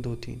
2-3।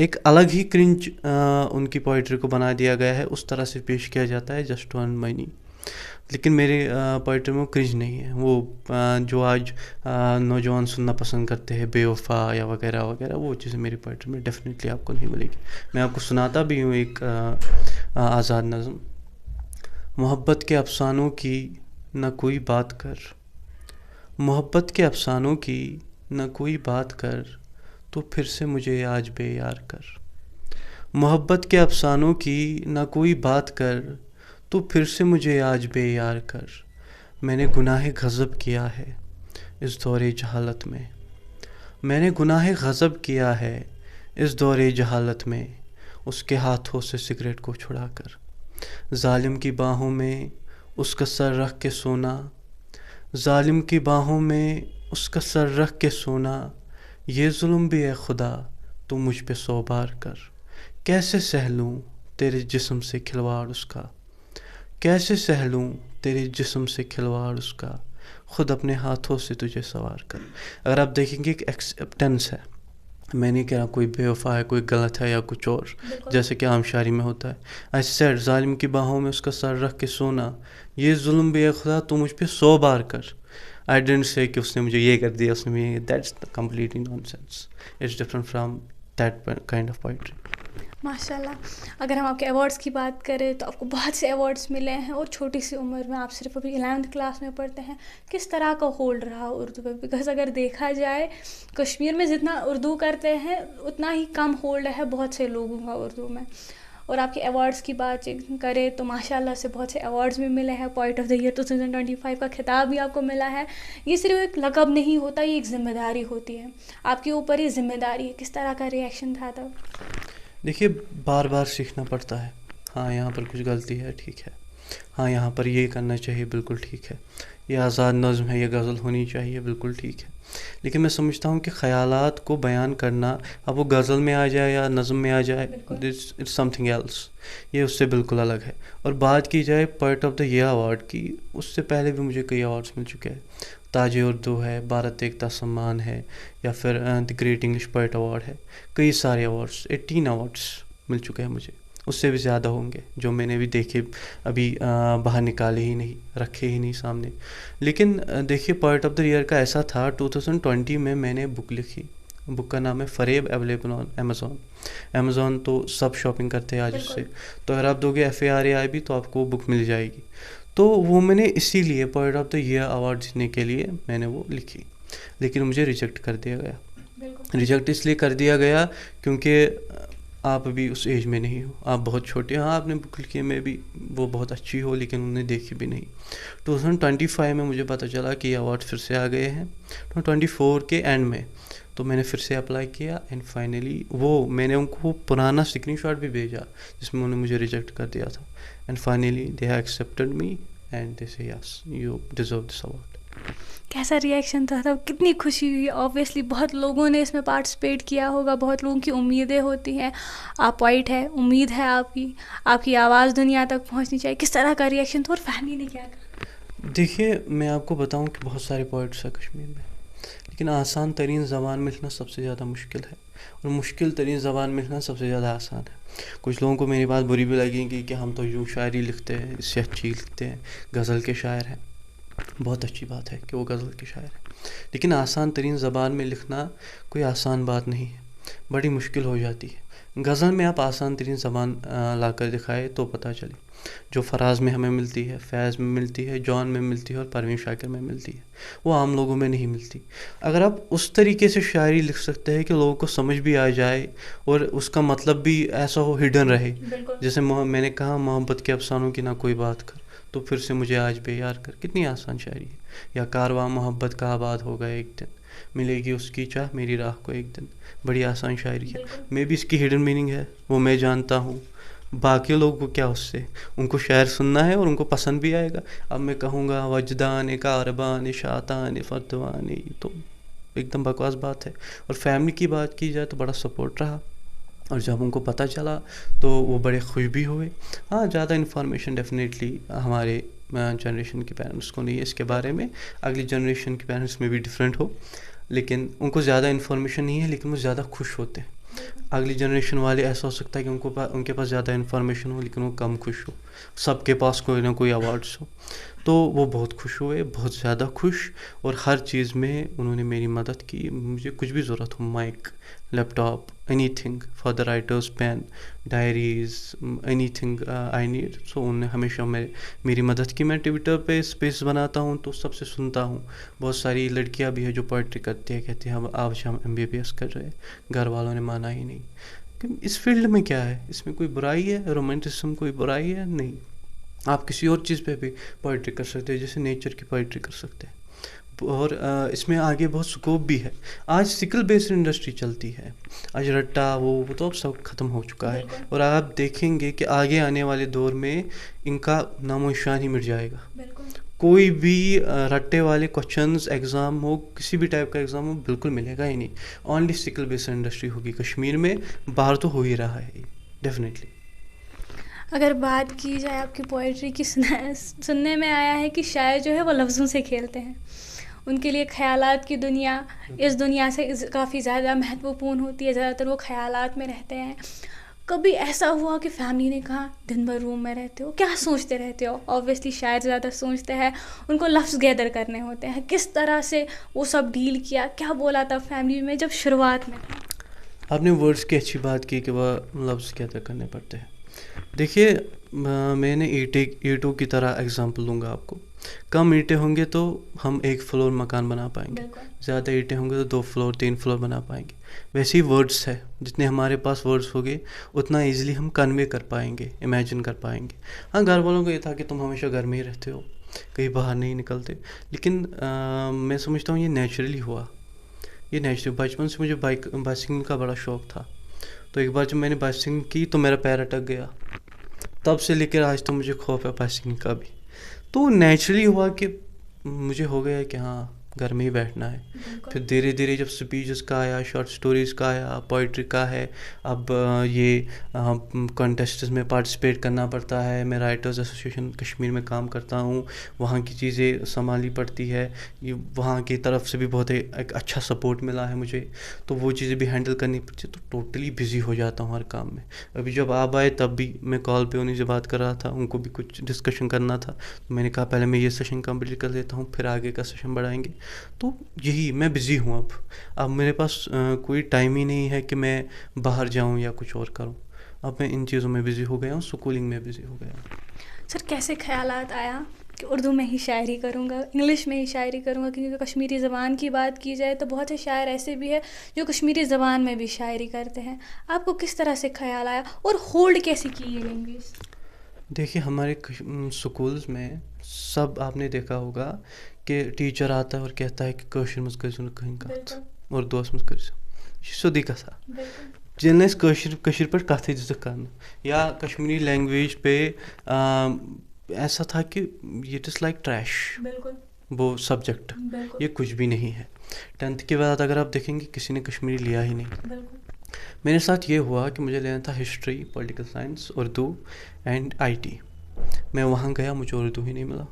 ایک الگ ہی کرنچ ان کی پوئٹری کو بنا دیا گیا ہے، اس طرح سے پیش کیا جاتا ہے جسٹ ٹو ارن منی. لیکن میرے پوئٹری میں وہ کرنچ نہیں ہے. وہ جو آج نوجوان سننا پسند کرتے ہیں، بے وفا یا وغیرہ وغیرہ، وہ چیزیں میری پوئٹری میں ڈیفینیٹلی آپ کو نہیں ملے گی. میں آپ کو سناتا بھی ہوں ایک آزاد نظم. محبت کے افسانوں کی نہ کوئی بات کر، محبت کے افسانوں کی نہ کوئی بات کر، تو پھر سے مجھے آج بے یار کر. محبت کے افسانوں کی نہ کوئی بات کر، تو پھر سے مجھے آج بے یار کر. میں نے گناہ غضب کیا ہے اس دور جہالت میں، میں نے گناہ غضب کیا ہے اس دور جہالت میں، اس کے ہاتھوں سے سگریٹ کو چھڑا کر. ظالم کی باہوں میں اس کا سر رکھ کے سونا، ظالم کی باہوں میں اس کا سر رکھ کے سونا، یہ ظلم بھی ہے خدا تو مجھ پہ 100 بار کر. کیسے سہ لوں تیرے جسم سے کھلواڑ اس کا، کیسے سہ لوں تیرے جسم سے کھلواڑ اس کا، خود اپنے ہاتھوں سے تجھے سوار کر. اگر آپ دیکھیں گے ایک ایکسیپٹنس ہے. میں نہیں کہہ رہا کوئی بے وفا ہے، کوئی غلط ہے یا کچھ اور، جیسے کہ عام شاعری میں ہوتا ہے. آئی سیڈ ظالم کی باہوں میں اس کا سر رکھ کے سونا، یہ ظلم بھی ہے خدا تو مجھ پہ 100 بار کر. آئی ڈنٹ سے کہ اس نے مجھے یہ کر دیا، اس نے مجھے، that's completely nonsense. It's different from that kind of poetry. ماشاء اللہ. اگر ہم آپ کے ایوارڈس کی بات کریں تو آپ کو بہت سے ایوارڈس ملے ہیں، اور چھوٹی سی عمر میں آپ صرف ابھی 11th کلاس میں پڑھتے ہیں. کس طرح کا ہولڈ رہا اردو پہ؟ بیکاز اگر دیکھا جائے کشمیر میں جتنا اردو کرتے ہیں اتنا ہی کم ہولڈ ہے بہت سے لوگوں کا اردو میں. اور آپ کے ایوارڈس کی بات کریں تو ماشاء اللہ سے بہت سے ایوارڈز بھی ملے ہیں. پوائٹ آف دا ایئر 2025 کا خطاب بھی آپ کو ملا ہے. یہ صرف ایک لقب نہیں ہوتا، یہ ایک ذمہ داری ہوتی ہے. آپ کے اوپر یہ ذمہ داری ہے. کس طرح کا ریئیکشن تھا تب؟ دیکھیے بار بار سیکھنا پڑتا ہے. ہاں یہاں پر کچھ غلطی ہے، ٹھیک ہے. ہاں یہاں پر یہ کرنا چاہیے، بالکل ٹھیک ہے. یہ آزاد نظم ہے، یہ غزل ہونی چاہیے، بالکل ٹھیک ہے. لیکن میں سمجھتا ہوں کہ خیالات کو بیان کرنا، اب وہ غزل میں آ جائے یا نظم میں آ جائے، اٹس سم تھنگ ایلس. یہ اس سے بالکل الگ ہے. اور بات کی جائے poet of the year award کی، اس سے پہلے بھی مجھے کئی ایوارڈس مل چکے ہیں. تاج اردو ہے، بھارت ایکتا سمان ہے، یا پھر the great English poet award ہے. کئی سارے ایوارڈس، 18 ایوارڈس مل چکے ہیں مجھے. اس سے بھی زیادہ ہوں گے جو میں نے بھی دیکھے، ابھی باہر نکالے ہی نہیں، رکھے ہی نہیں سامنے. لیکن دیکھیے پوئٹ آف دا ایئر کا ایسا تھا، 2020 میں نے بک لکھی. بک کا نام ہے فریب، اویلیبل آن امیزون. امیزون تو سب شاپنگ کرتے ہیں آج اس سے. تو اگر آپ دو گے FARAI بھی تو آپ کو بک مل جائے گی. تو وہ میں نے اسی لیے poet of the year award جیتنے کے لیے میں نے وہ لکھی. لیکن مجھے ریجیکٹ کر دیا گیا. ریجیکٹ اس لیے کر دیا گیا کیونکہ آپ ابھی اس ایج میں نہیں ہو، آپ بہت چھوٹے. ہاں آپ نے بک لکھی میں بھی وہ بہت اچھی ہو، لیکن انہوں نے دیکھی بھی نہیں. 2025 میں مجھے پتہ چلا کہ یہ ایوارڈ پھر سے آ گئے ہیں 24 کے اینڈ میں. تو میں نے پھر سے اپلائی کیا اینڈ فائنلی وہ میں نے ان کو پرانا اسکرین شاٹ بھی بھیجا جس میں انہوں نے مجھے ریجیکٹ کر دیا تھا. And finally they have accepted me and they say yes you deserve this award. کیسا ریئیکشن تھا تب؟ کتنی خوشی ہوئی؟ آبویسلی بہت لوگوں نے اس میں پارٹیسپیٹ کیا ہوگا، بہت لوگوں کی امیدیں ہوتی ہیں. آپ پوائٹ ہے، امید ہے آپ کی آواز دنیا تک پہنچنی چاہیے. کس طرح کا ریئیکشن تھا اور فیملی نے کیا کہا؟ دیکھیے میں آپ کو بتاؤں کہ بہت سارے پوائٹس ہیں کشمیر میں، لیکن آسان ترین زبان میں لکھنا سب سے زیادہ مشکل ہے، اور مشکل ترین زبان میں لکھنا سب سے زیادہ آسان ہے. کچھ لوگوں کو میری بات بری بھی لگے گی کہ ہم تو یوں شاعری لکھتے ہیں، اس سے اچھی لکھتے ہیں، غزل کے شاعر ہیں. بہت اچھی بات ہے کہ وہ غزل کے شاعر ہیں، لیکن آسان ترین زبان میں لکھنا کوئی آسان بات نہیں ہے، بڑی مشکل ہو جاتی ہے. غزل میں آپ آسان ترین زبان لا کر دکھائے تو پتہ چلے. جو فراز میں ہمیں ملتی ہے، فیض میں ملتی ہے، جان میں ملتی ہے اور پروین شاکر میں ملتی ہے، وہ عام لوگوں میں نہیں ملتی. اگر آپ اس طریقے سے شاعری لکھ سکتے ہیں کہ لوگوں کو سمجھ بھی آ جائے اور اس کا مطلب بھی ایسا ہو ہڈن رہے، جیسے میں نے کہا محبت کے افسانوں کی نہ کوئی بات کر تو پھر سے مجھے آج بے یار کر، کتنی آسان شاعری ہے. یا کارواں محبت کا آباد ہوگا ایک دن، ملے گی اس کی چاہ میری راہ کو ایک دن، بڑی آسان شاعری ہے. میں بھی اس کی ہڈن میننگ ہے وہ میں جانتا ہوں، باقی لوگوں کو کیا، اس سے ان کو شعر سننا ہے اور ان کو پسند بھی آئے گا. اب میں کہوں گا وجدان کاربان شاطان فردوان، تو ایک دم بکواس بات ہے. اور فیملی کی بات کی جائے تو بڑا سپورٹ رہا، اور جب ان کو پتہ چلا تو وہ بڑے خوش بھی ہوئے. ہاں زیادہ انفارمیشن ڈیفینیٹلی ہمارے جنریشن کے پیرنٹس کو نہیں ہے اس کے بارے میں، اگلی جنریشن کے پیرنٹس میں بھی ڈفرینٹ ہو، لیکن ان کو زیادہ انفارمیشن نہیں ہے، لیکن وہ زیادہ خوش ہوتے ہیں. اگلی جنریشن والے ایسا ہو سکتا ہے کہ ان کے پاس زیادہ انفارمیشن ہو لیکن وہ کم خوش ہو, سب کے پاس کوئی نہ کوئی ایوارڈس ہو. تو وہ بہت خوش ہوئے, بہت زیادہ خوش, اور ہر چیز میں انہوں نے میری مدد کی. مجھے کچھ بھی ضرورت ہو, mic, laptop, anything for the writers, pen, diaries, anything I need, so انہوں نے ہمیشہ میری مدد کی. میں ٹویٹر پہ اسپیس بناتا ہوں تو سب سے سنتا ہوں. بہت ساری لڑکیاں بھی ہیں جو پوئٹری کرتی ہیں, کہتی ہیں اب آج ہم MBBS کر رہے ہیں, گھر والوں نے مانا ہی نہیں. کہ اس فیلڈ میں کیا ہے, اس میں کوئی برائی ہے, رومانٹسم کوئی برائی ہے نہیں. آپ کسی اور چیز پہ بھی پوئٹری کر سکتے ہیں, جیسے نیچر کی پوئٹری کر سکتے ہیں, اور اس میں آگے بہت سکوپ بھی ہے. آج سکل بیسڈ انڈسٹری چلتی ہے, آج رٹا وہ تو اب سب ختم ہو چکا ہے, اور آپ دیکھیں گے کہ آگے آنے والے دور میں ان کا نام و نشان ہی مٹ جائے گا. کوئی بھی رٹے والے کوشچنز ایگزام ہو, کسی بھی ٹائپ کا ایگزام ہو, بالکل ملے گا ہی نہیں. اونلی سکل بیسڈ انڈسٹری ہوگی کشمیر میں, باہر تو ہو ہی رہا ہے ڈیفینیٹلی. اگر بات کی جائے آپ کی پوئٹری کی, سننے میں آیا ہے کہ شاعر جو ہے وہ لفظوں سے کھیلتے ہیں. ان کے لیے خیالات کی دنیا اس دنیا سے کافی زیادہ مہتوپورن ہوتی ہے, زیادہ تر وہ خیالات میں رہتے ہیں. کبھی ایسا ہوا کہ فیملی نے کہا دن بھر روم میں رہتے ہو, کیا سوچتے رہتے ہو؟ اوبویسلی شاعر زیادہ سوچتے ہیں, ان کو لفظ گیدر کرنے ہوتے ہیں. کس طرح سے وہ سب ڈیل کیا, کیا بولا تھا فیملی میں جب شروعات میں تھا؟ آپ نے ورڈس کی اچھی بات کی کہ وہ لفظ گیدر کرنے پڑتے ہیں. دیکھیے, میں نے اینٹوں کی طرح ایگزامپل دوں گا آپ کو. کم اینٹیں ہوں گے تو ہم 1 فلور مکان بنا پائیں گے, زیادہ اینٹیں ہوں گے تو 2 فلور 3 فلور بنا پائیں گے. ویسے ہی ورڈس ہے, جتنے ہمارے پاس ورڈس ہو گے اتنا ایزیلی ہم کنوے کر پائیں گے, امیجن کر پائیں گے. ہاں, گھر والوں کو یہ تھا کہ تم ہمیشہ گھر میں ہی رہتے ہو, کہیں باہر نہیں نکلتے, لیکن میں سمجھتا ہوں یہ نیچرلی ہوا. یہ نیچرل, بچپن سے مجھے بائسکنگ کا بڑا شوق تھا. تو ایک بار جب میں نے بائسکنگ کی تو میرا پیر اٹک گیا, تب سے لے کر آج تو مجھے خوف ہے بائسکنگ کا بھی. تو نیچرلی ہوا کہ مجھے ہو گیا کہ ہاں گھر میں ہی بیٹھنا ہے. پھر دھیرے دھیرے جب اسپیچز کا آیا, شارٹ سٹوریز کا آیا, پوئٹری کا ہے, اب یہ کنٹیسٹس میں پارٹیسپیٹ کرنا پڑتا ہے. میں رائٹرز ایسوسیشن کشمیر میں کام کرتا ہوں, وہاں کی چیزیں سنبھالنی پڑتی ہے. یہ وہاں کی طرف سے بھی بہت ایک اچھا سپورٹ ملا ہے مجھے, تو وہ چیزیں بھی ہینڈل کرنی پڑتی ہے. تو ٹوٹلی بزی ہو جاتا ہوں ہر کام میں. ابھی جب آپ آئے تب بھی میں کال پہ انہیں سے بات کر رہا تھا, ان کو بھی کچھ ڈسکشن کرنا تھا. تو میں نے کہا پہلے میں یہ سیشن کمپلیٹ کر لیتا ہوں, پھر آگے کا سیشن بڑھائیں گے. تو یہی میں بزی ہوں. اب میرے پاس کوئی ٹائم ہی نہیں ہے کہ میں باہر جاؤں یا کچھ اور کروں. اب میں ان چیزوں میں بزی ہو گیا ہوں, اسکولنگ میں بزی ہو گیا ہوں. سر کیسے خیالات آیا کہ اردو میں ہی شاعری کروں گا, انگلش میں ہی شاعری کروں گا؟ کیونکہ کشمیری زبان کی بات کی جائے تو بہت سے شاعر ایسے بھی ہیں جو کشمیری زبان میں بھی شاعری کرتے ہیں. آپ کو کس طرح سے خیال آیا اور ہولڈ کیسے کی یہ لینگویج؟ دیکھیے, ہمارے سکولز میں سب آپ نے دیکھا ہوگا کہ ٹیچر آتا ہے اور کہتا ہے کہ کٲشِر منٛز کٔرۍزیو نہٕ کٕہٕنۍ کَتھ, اردوٗوَس منٛز کٔرۍزیو. یہ چھِ سیوٚدُے گژھان. ییٚلہِ نہٕ اَسہِ کٲشِر پٲٹھۍ کَتھٕے دِژٕکھ کرنہٕ, یا کشمیری لینگویج پہ ایسا تھا کہ اٹ از لائک ٹریش, وہ سبجیکٹ, یہ کچھ بھی نہیں ہے. 10th کے بعد اگر آپ دیکھیں گے کسی نے کشمیری لیا ہی نہیں. میرے ساتھ یہ ہوا کہ مجھے لینا تھا history, political science, Urdu and IT. میں وہاں گیا, مجھے اردو ہی نہیں ملا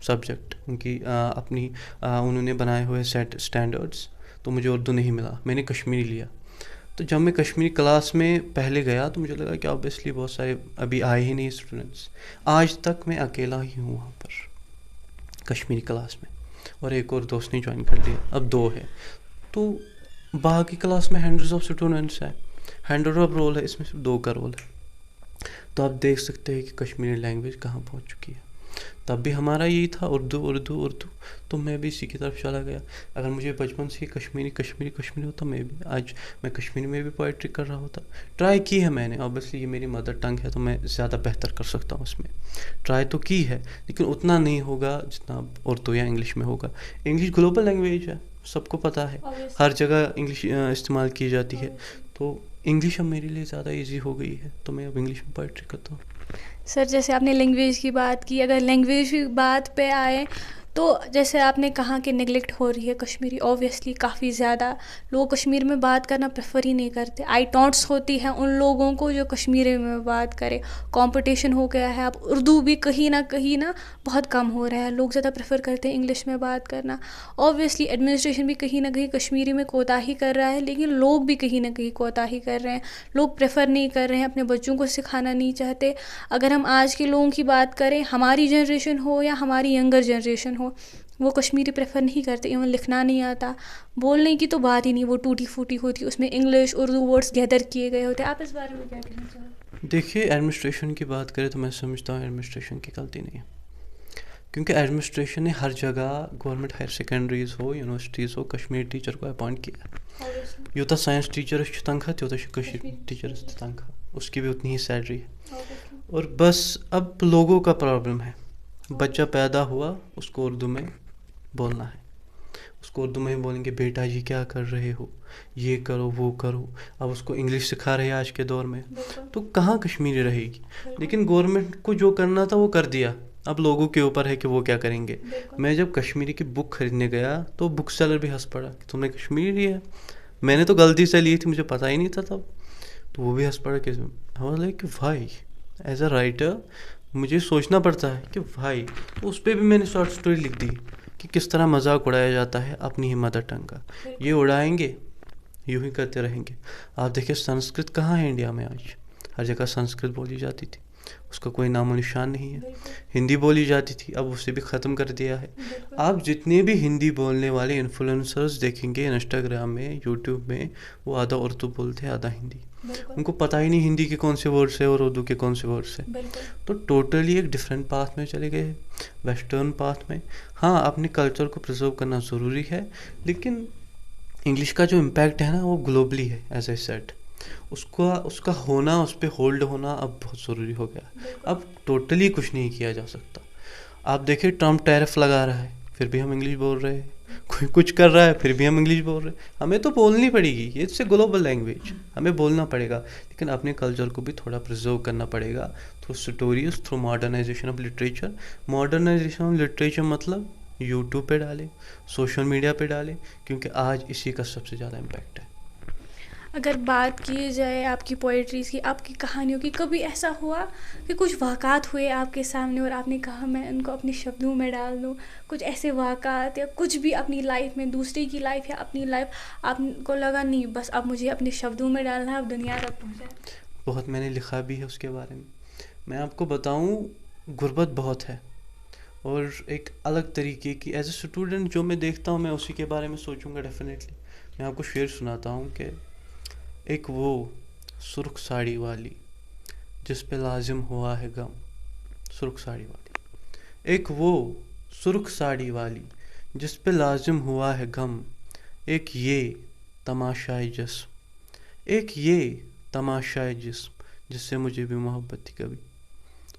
سبجیکٹ, ان کی اپنی انہوں نے بنائے ہوئے سیٹ اسٹینڈرڈس, تو مجھے اردو نہیں ملا. میں نے کشمیری لیا. تو جب میں کشمیری کلاس میں پہلے گیا تو مجھے لگا کہ آبویسلی بہت سارے ابھی آئے ہی نہیں اسٹوڈنٹس. آج تک میں اکیلا ہی ہوں وہاں پر کشمیری کلاس میں, اور ایک اور دوست نے جوائن کر لیا, اب 2 ہے. تو باقی کلاس میں ہنڈریڈز آف اسٹوڈنٹس ہیں, 100 آف رول ہے, اس میں صرف 2 کا رول ہے. تو آپ دیکھ سکتے ہیں کہ کشمیری لینگویج کہاں پہنچ چکی ہے. تب بھی ہمارا یہی تھا اردو اردو اردو, تو میں بھی اسی کی طرف چلا گیا. اگر مجھے بچپن سے کشمیری ہوتا, میں بھی آج میں کشمیری میں بھی پوئٹری کر رہا ہوتا. ٹرائی کی ہے میں نے, اوبیسلی یہ میری مدر ٹنگ ہے تو میں زیادہ بہتر کر سکتا ہوں اس میں. ٹرائی تو کی ہے لیکن اتنا نہیں ہوگا جتنا اردو یا انگلش میں ہوگا. انگلش گلوبل لینگویج ہے, سب کو پتہ ہے, ہر جگہ انگلش استعمال کی جاتی ہے. تو انگلش اب میرے لیے زیادہ ایزی ہو گئی ہے, تو میں اب انگلش میں پوئٹری کرتا ہوں. سر جیسے آپ نے لینگویج کی بات کی, اگر لینگویج کی بات پہ آئے تو جیسے آپ نے کہا کہ نگلیکٹ ہو رہی ہے کشمیری، اوبویسلی کافی زیادہ لوگ کشمیر میں بات کرنا پریفر ہی نہیں کرتے. آئی ٹونٹس ہوتی ہے ان لوگوں کو جو کشمیری میں بات کرے. کمپٹیشن ہو گیا ہے، اب اردو بھی کہیں نہ بہت کم ہو رہا ہے. لوگ زیادہ پریفر کرتے ہیں انگلش میں بات کرنا. اوبویسلی ایڈمنسٹریشن بھی کہیں نہ کہیں کشمیری میں کوتاہی کر رہا ہے، لیکن لوگ بھی کہیں نہ کہیں کوتاہی کر رہے ہیں. لوگ پریفر نہیں کر رہے ہیں، اپنے بچوں کو سکھانا نہیں چاہتے. اگر ہم آج کے لوگوں کی بات کریں، ہماری جنریشن ہو یا ہماری ینگر جنریشن ہو، وہ کشمیری پریفر نہیں کرتے. ایون لکھنا نہیں آتا، بولنے کی تو بات ہی نہیں، وہ ٹوٹی پھوٹی ہوتی، اس میں انگلش اردو ورڈس گیدر کیے گئے ہوتے. آپ اس بارے میں کیا کہنا چاہیں گے؟ دیکھیے ایڈمنسٹریشن کی بات کریں تو میں سمجھتا ہوں ایڈمنسٹریشن کی غلطی نہیں ہے، کیونکہ ایڈمنسٹریشن نے ہر جگہ گورنمنٹ ہائر سیکنڈریز ہو یونیورسٹیز ہو کشمیری ٹیچر کو اپوائنٹ کیا. یوتہ سائنس ٹیچرس تنخواہ تیوتہ کشمیر ٹیچرس تنخواہ، اس کی بھی اتنی ہی سیلری ہے. اور بس اب لوگوں کا پرابلم ہے، بچہ پیدا ہوا اس کو اردو میں بولنا ہے، اس کو اردو میں ہی بولیں گے بیٹا جی کیا کر رہے ہو، یہ کرو وہ کرو. اب اس کو انگلش سکھا رہے ہیں آج کے دور میں، تو کہاں کشمیری رہے گی. لیکن گورنمنٹ کو جو کرنا تھا وہ کر دیا، اب لوگوں کے اوپر ہے کہ وہ کیا کریں گے. میں جب کشمیری کی بک خریدنے گیا تو بک سیلر بھی ہنس پڑا کہ تم نے کشمیری لیا ہے. میں نے تو غلطی سے لی تھی، مجھے پتہ ہی نہیں تھا تب. تو وہ بھی ہنس پڑا کہ بھائی ایز اے رائٹر مجھے سوچنا پڑتا ہے کہ بھائی. اس پہ بھی میں نے شارٹ سٹوری لکھ دی کہ کس طرح مذاق اڑایا جاتا ہے اپنی ہی مدر ٹنگ کا. یہ اڑائیں گے، یوں ہی کرتے رہیں گے. آپ دیکھیں سنسکرت کہاں ہے انڈیا میں آج، ہر جگہ سنسکرت بولی جاتی تھی، اس کا کوئی نام و نشان نہیں ہے. ہندی بولی جاتی تھی، اب اسے بھی ختم کر دیا ہے. آپ جتنے بھی ہندی بولنے والے انفلوئنسرز دیکھیں گے انسٹاگرام میں یوٹیوب میں، وہ آدھا اردو بولتے ہیں آدھا ہندی. ان کو پتہ ہی نہیں ہندی کے کون سے ورڈس ہیں اور اردو کے کون سے ورڈس ہیں. تو ٹوٹلی ایک ڈفرینٹ پاتھ میں چلے گئے، ویسٹرن پاتھ میں. ہاں اپنے کلچر کو پرزرو کرنا ضروری ہے، لیکن انگلش کا جو امپیکٹ ہے نا وہ گلوبلی ہے. ایز اے سیٹ اس کا ہونا، اس پہ ہولڈ ہونا اب بہت ضروری ہو گیا. اب ٹوٹلی کچھ نہیں کیا جا سکتا. آپ دیکھیں ٹرمپ ٹیرف لگا رہا ہے پھر بھی ہم انگلش بول رہے ہیں، کوئی کچھ کر رہا ہے پھر بھی ہم انگلش بول رہے ہیں. ہمیں تو بولنی پڑے گی، یہ سے گلوبل لینگویج، ہمیں بولنا پڑے گا. لیکن اپنے کلچر کو بھی تھوڑا پرزرو کرنا پڑے گا through stories, through modernization of literature. Modernization of literature مطلب یوٹیوب پہ ڈالیں، سوشل میڈیا پہ ڈالیں، کیونکہ آج اسی کا سب سے زیادہ امپیکٹ ہے. اگر بات کی جائے آپ کی پوئٹریز کی، آپ کی کہانیوں کی، کبھی ایسا ہوا کہ کچھ واقعات ہوئے آپ کے سامنے اور آپ نے کہا میں ان کو اپنے شبدوں میں ڈال دوں؟ کچھ ایسے واقعات یا کچھ بھی اپنی لائف میں، دوسرے کی لائف یا اپنی لائف، آپ کو لگا نہیں بس اب مجھے اپنے شبدوں میں ڈالنا ہے، اب دنیا تک پہنچا؟ بہت میں نے لکھا بھی ہے اس کے بارے میں. میں آپ کو بتاؤں، غربت بہت ہے اور ایک الگ طریقے کی. ایز اے اسٹوڈنٹ جو میں دیکھتا ہوں میں اسی کے بارے میں سوچوں گا ڈیفینیٹلی. میں آپ کو شعر سناتا ہوں کہ ایک وہ سرخ ساڑی والی جس پہ لازم ہوا ہے غم. سرخ ساڑی والی، ایک وہ سرخ ساڑی والی جس پہ لازم ہوا ہے غم. ایک یہ تماشائے جسم، ایک یہ تماشائے جسم جس سے مجھے بھی محبت تھی کبھی.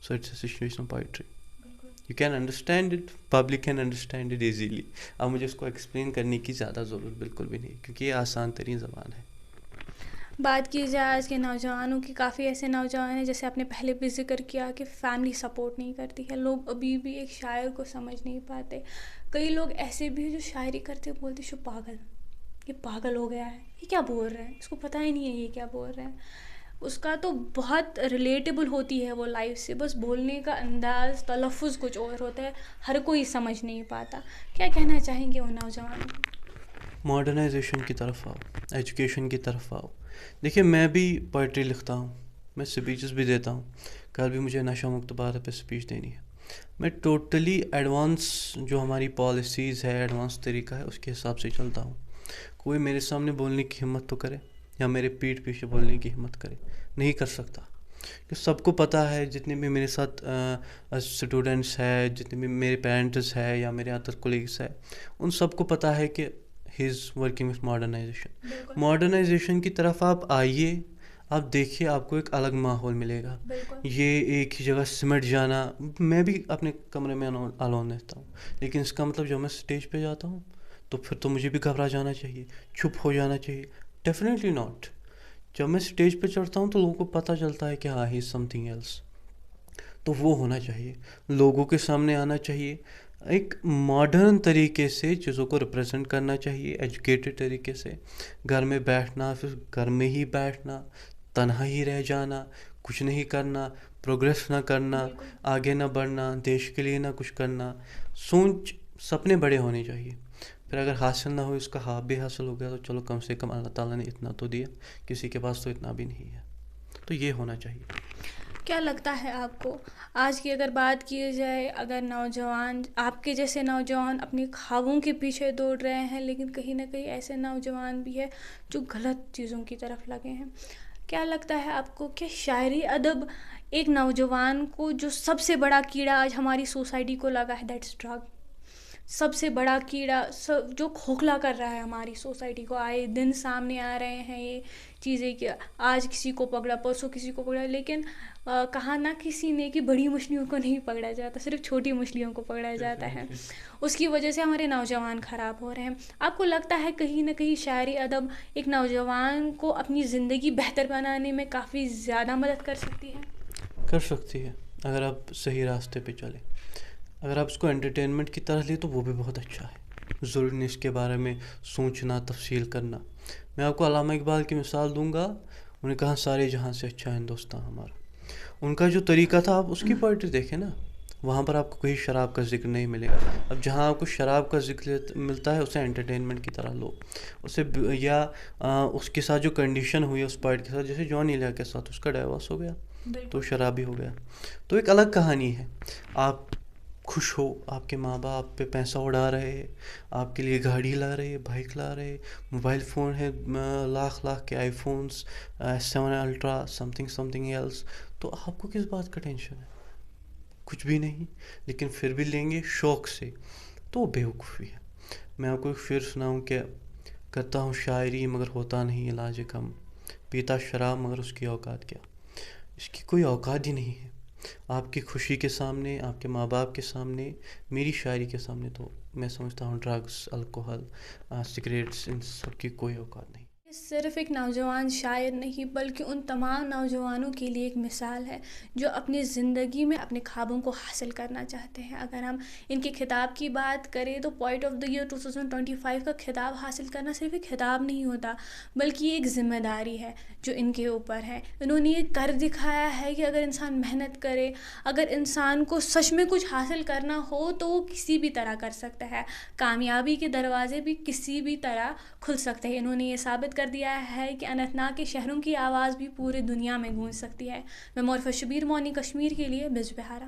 So it's a situational poetry. You can understand it, public can understand it easily. اب مجھے اس کو ایکسپلین کرنے کی زیادہ ضرورت بالکل بھی نہیں، کیونکہ یہ آسان ترین زبان ہے. بات کی جائے آج کے نوجوانوں کی، کافی ایسے نوجوان ہیں جیسے آپ نے پہلے بھی ذکر کیا کہ فیملی سپورٹ نہیں کرتی ہے. لوگ ابھی بھی ایک شاعر کو سمجھ نہیں پاتے. کئی لوگ ایسے بھی ہیں جو شاعری کرتے بولتے شو پاگل، یہ پاگل ہو گیا ہے، یہ کیا بول رہے ہیں، اس کو پتہ ہی نہیں ہے یہ کیا بول رہے ہیں. اس کا تو بہت ریلیٹیبل ہوتی ہے وہ لائف سے، بس بولنے کا انداز، تلفظ کچھ اور ہوتا ہے، ہر کوئی سمجھ نہیں پاتا. کیا کہنا چاہیں گے ان نوجوانوں کو؟ ماڈرنائزیشن کی طرف آؤ، ایجوکیشن کی طرف آؤ. دیکھیے میں بھی پوئٹری لکھتا ہوں، میں اسپیچز بھی دیتا ہوں. کل بھی مجھے نشہ مکت بھارت پہ اسپیچ دینی ہے. میں ٹوٹلی ایڈوانس جو ہماری پالیسیز ہے، ایڈوانس طریقہ ہے، اس کے حساب سے چلتا ہوں. کوئی میرے سامنے بولنے کی ہمت تو کرے، یا میرے پیٹھ پیچھے بولنے کی ہمت کرے. نہیں کر سکتا، کہ سب کو پتہ ہے، جتنے بھی میرے ساتھ اسٹوڈنٹس ہے، جتنے بھی میرے پیرنٹس ہے یا میرے ادر کولیگس ہے، ان سب کو پتہ ہے کہ he is working with modernization. Modernization کی طرف آپ آئیے، آپ دیکھیے، آپ کو ایک الگ ماحول ملے گا. یہ ایک ہی جگہ سمٹ جانا، میں بھی اپنے کمرے میں الون رہتا ہوں، لیکن اس کا مطلب جب میں اسٹیج پہ جاتا ہوں تو پھر تو مجھے بھی گھبرا جانا چاہیے، چھپ ہو جانا چاہیے؟ Definitely not. جب میں اسٹیج پہ چڑھتا ہوں تو لوگوں کو پتہ چلتا ہے کہ ہاں ہی از سم تھنگ ایلس. تو وہ ہونا چاہیے، لوگوں کے سامنے آنا چاہیے، ایک ماڈرن طریقے سے چیزوں کو ریپرزینٹ کرنا چاہیے، ایجوکیٹڈ طریقے سے. گھر میں بیٹھنا، پھر گھر میں ہی بیٹھنا، تنہا ہی رہ جانا، کچھ نہیں کرنا، پروگریس نہ کرنا، بالکل آگے نہ بڑھنا، دیش کے لیے نہ کچھ کرنا. سپنے بڑے ہونے چاہیے. پھر اگر حاصل نہ ہو، اس کا خواب بھی حاصل ہو گیا تو چلو کم سے کم اللہ تعالیٰ نے اتنا تو دیا، کسی کے پاس تو اتنا بھی نہیں ہے. تو یہ ہونا چاہیے. کیا لگتا ہے آپ کو، آج کی اگر بات کی جائے، اگر نوجوان، آپ کے جیسے نوجوان اپنے خوابوں کے پیچھے دوڑ رہے ہیں، لیکن کہیں نہ کہیں ایسے نوجوان بھی ہے جو غلط چیزوں کی طرف لگے ہیں، کیا لگتا ہے آپ کو کہ شاعری ادب ایک نوجوان کو جو سب سے بڑا کیڑا آج ہماری سوسائٹی کو لگا ہے، دیٹس ڈرگ، سب سے بڑا کیڑا جو کھوکھلا کر رہا ہے ہماری سوسائٹی کو، آئے دن سامنے آ رہے ہیں یہ چیزیں کہ آج کسی کو پکڑا، پرسوں کسی کو پکڑا، لیکن کہا نہ کسی نے کہ بڑی مچھلیوں کو نہیں پکڑا جاتا، صرف چھوٹی مچھلیوں کو پکڑا جاتا ہے. اس کی وجہ سے ہمارے نوجوان خراب ہو رہے ہیں. آپ کو لگتا ہے کہیں نہ کہیں شاعری ادب ایک نوجوان کو اپنی زندگی بہتر بنانے میں کافی زیادہ مدد کر سکتی ہے؟ کر سکتی ہے، اگر آپ صحیح راستے پہ چلیں. اگر آپ اس کو انٹرٹینمنٹ کی طرح لیں تو وہ بھی بہت اچھا ہے. ضروری نہیں اس کے بارے میں سوچنا، تفصیل کرنا. میں آپ کو علامہ اقبال کی مثال دوں گا. انہوں نے کہا سارے جہاں سے اچھا ہندوستان ہمارا. ان کا جو طریقہ تھا، آپ اس کی پوئٹری دیکھیں نا، وہاں پر آپ کو کہیں شراب کا ذکر نہیں ملے گا. اب جہاں آپ کو شراب کا ذکر ملتا ہے، اسے انٹرٹینمنٹ کی طرح لو. اسے یا اس کے ساتھ جو کنڈیشن ہوئی اس پوائٹ کے ساتھ، جیسے جان ایلیا کے ساتھ اس کا ڈائیورس ہو گیا تو شرابی ہو گیا. تو ایک الگ کہانی ہے. آپ خوش ہو، آپ کے ماں باپ پہ پیسہ اڑا رہے ہیں، آپ کے لیے گاڑی لا رہے، بائک لا رہے، موبائل فون ہے لاکھ لاکھ کے iPhones, S7 ultra, something else. تو آپ کو کس بات کا ٹینشن ہے؟ کچھ بھی نہیں. لیکن پھر بھی لیں گے شوق سے، تو بے وقوفی ہے. میں آپ کو ایک شعر سناؤں کہ کرتا ہوں شاعری مگر ہوتا نہیں علاج کم، پیتا شراب مگر اس کی اوقات کیا. اس کی کوئی اوقات ہی نہیں ہے. آپ کی خوشی کے سامنے، آپ کے ماں باپ کے سامنے، میری شاعری کے سامنے تو میں سمجھتا ہوں ڈرگس، الکوہل، سگریٹس، ان سب کی کوئی اوقات نہیں. صرف ایک نوجوان شاعر نہیں بلکہ ان تمام نوجوانوں کے لیے ایک مثال ہے جو اپنی زندگی میں اپنے خوابوں کو حاصل کرنا چاہتے ہیں. اگر ہم ان کے خطاب کی بات کریں تو پوائٹ آف دا ایئر 2025 کا خطاب حاصل کرنا صرف ایک خطاب نہیں ہوتا، بلکہ یہ ایک ذمہ داری ہے جو ان کے اوپر ہے. انہوں نے یہ کر دکھایا ہے کہ اگر انسان محنت کرے، اگر انسان کو سچ میں کچھ حاصل کرنا ہو تو وہ کسی بھی طرح کر سکتا ہے. کامیابی کے دروازے بھی کسی بھی طرح کھل سکتے ہیں. انہوں نے یہ ثابت کر دیا ہے کہ اننت ناگ کے شہروں کی آواز بھی پورے دنیا میں گونج سکتی ہے. میں معرفت شبیر، مورننگ کشمیر کے لیے بجبہارا.